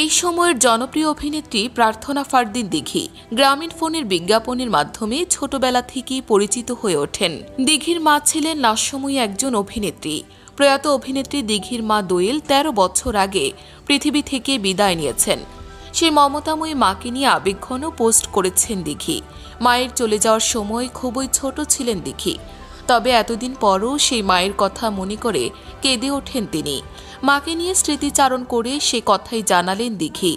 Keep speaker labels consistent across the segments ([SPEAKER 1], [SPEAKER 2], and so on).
[SPEAKER 1] এই সময়ের জনপ্রিয় অভিনেত্রী প্রার্থনা ফারদিন দিঘি গ্রামীণ ফোনের বিজ্ঞাপনের মাধ্যমে ছোটবেলা থেকেই পরিচিত হয়ে ওঠেন। দিঘির মা ছিলেন লাস্যময়ী একজন অভিনেত্রী। প্রয়াত অভিনেত্রী দিঘির মা দোয়েল ১৩ বছর আগে পৃথিবী থেকে বিদায় নিয়েছেন। সেই মমতাময়ী মাকে নিয়ে আবেগঘন পোস্ট করেছেন দিঘি। মায়ের চলে যাওয়ার সময় খুবই ছোট ছিলেন দিঘি, তবে এতদিন পরও সেই মায়ের কথা মনে করে কেঁদে ওঠেন তিনি। মাকে নিয়ে স্মৃতিচারণ করে সে কথাই জানালেন দিঘি।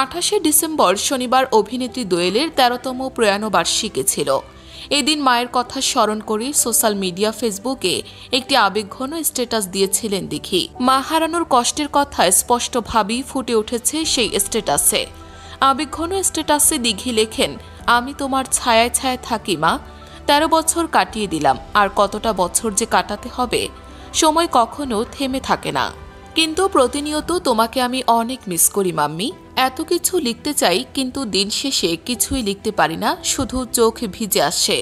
[SPEAKER 1] ২৮শে ডিসেম্বর শনিবার অভিনেত্রী দোয়েলের ১৩তম প্রয়াণবার্ষিকী ছিল। এদিন মায়ের কথা স্মরণ করে সোশ্যাল মিডিয়া ফেসবুকে একটি আবেগঘন স্ট্যাটাস দিয়েছিলেন দিঘি। মা হারানোর কষ্টের কথা স্পষ্টভাবেই ফুটে উঠেছে সেই স্ট্যাটাসে। আবেগঘন স্ট্যাটাসে দিঘি লেখেন, আমি তোমার ছায়ায় ছায়ায় থাকি মা। ১৩ বছর কাটিয়ে দিলাম, আর কতটা বছর যে কাটাতে হবে। সময় কখনো থেমে থাকে না, কিন্তু প্রতিনিয়ত তোমাকে আমি অনেক মিস করি মাম্মি। এত কিছু লিখতে চাই, কিন্তু দিন শেষে কিছুই লিখতে পারি না, শুধু চোখ ভিজে আসে।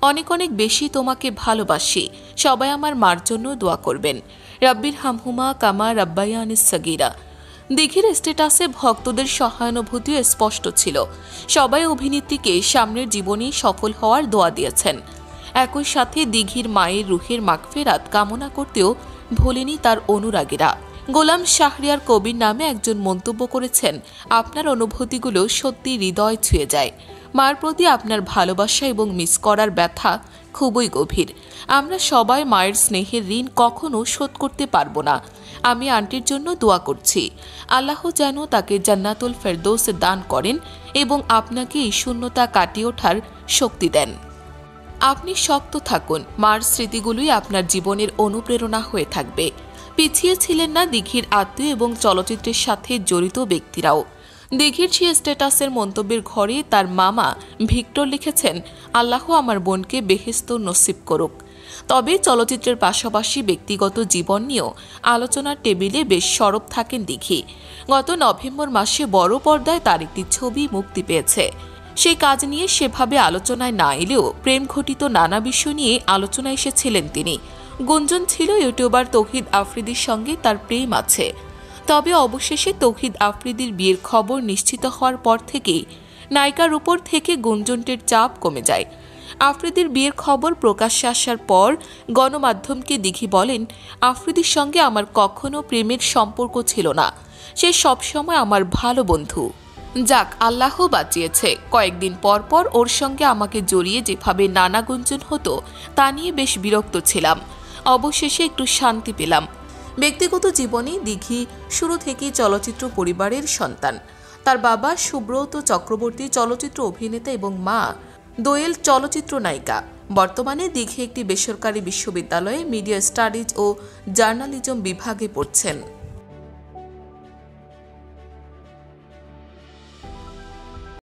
[SPEAKER 1] অনেক অনেক বেশি তোমাকে ভালোবাসি। সবাই আমার মার জন্য দোয়া করবেন। রাব্বির হামহুমা কামা রাব্বায়ানিস সাগীরা। দিঘির স্ট্যাটাসে ভক্তদের সহানুভূতিও স্পষ্ট ছিল। সবাই অভিনেত্রীকে সামনের জীবনে সফল হওয়ার দোয়া দিয়েছেন। একই সাথে দিঘির মায়ের রুহের মাগফিরাত কামনা করতেও ভোলেনি তার অনুরাগীরা। গোলাম শাহরিয়ার কবির নামে একজন মন্তব্য করেছেন, আপনার অনুভূতিগুলো সত্যি হৃদয় ছুঁয়ে যায়। মার প্রতি আপনার ভালোবাসা এবং মিস করার ব্যথা খুবই গভীর। আমরা সবাই মায়ের স্নেহের ঋণ কখনো শোধ করতে পারবো না। আমি আন্টির জন্য দোয়া করছি, আল্লাহ যেন তাকে জান্নাতুল ফেরদৌস দান করেন এবং আপনাকে এই শূন্যতা কাটিয়ে ওঠার শক্তি দেন। আপনি শক্ত থাকুন, মার স্মৃতিগুলোই আপনার জীবনের অনুপ্রেরণা হয়ে থাকবে। পিছিয়ে ছিলেন না দিঘির আত্মীয় এবং চলচ্চিত্রের সাথে জড়িত ব্যক্তিরাও। দিঘির সেই স্ট্যাটাসের মন্তব্যের ঘরে তার মামা ভিক্টর লিখেছেন, আল্লাহ আমার বোনকে বেহেশত নসিব করুক। তবে চলচ্চিত্রের পাশাপাশি ব্যক্তিগত জীবন নিয়েও আলোচনার টেবিলে বেশ সরব থাকেন দিঘি। গত নভেম্বর মাসে বড় পর্দায় তার একটি ছবি মুক্তি পেয়েছে। সেই কাজ নিয়ে সেভাবে আলোচনায় না এলেও প্রেম ঘটিত নানা বিষয় নিয়ে আলোচনায় এসেছিলেন তিনি। গুঞ্জন ছিল ইউটিউবার তৌহিদ আফ্রিদির সঙ্গে তার প্রেম আছে। তবে অবশেষে তৌহিদ আফ্রিদির বিয়ের খবর নিশ্চিত হওয়ার পর থেকেই নায়িকার উপর থেকে গুঞ্জনটির চাপ কমে যায়। আফ্রিদির বিয়ের খবর প্রকাশ্যে আসার পর গণমাধ্যমকে দিঘি বলেন, আফ্রিদির সঙ্গে আমার কখনো প্রেমের সম্পর্ক ছিল না। সে সবসময় আমার ভালো বন্ধু। যাক, আল্লাহ বাঁচিয়েছে। কয়েকদিন পর পর ওর সঙ্গে আমাকে জড়িয়ে যেভাবে নানা গুঞ্জন হতো তা নিয়ে বেশ বিরক্ত ছিলাম। অবশেষে একটু শান্তি পেলাম। ব্যক্তিগত জীবনে দিঘি শুরু থেকেই চলচ্চিত্র পরিবারের সন্তান। তার বাবা সুব্রত চক্রবর্তী চলচ্চিত্র অভিনেতা এবং মা দোয়েল চলচ্চিত্র নায়িকা। বর্তমানে দিঘি একটি বেসরকারি বিশ্ববিদ্যালয়ে মিডিয়া স্টাডিজ ও জার্নালিজম বিভাগে পড়ছেন।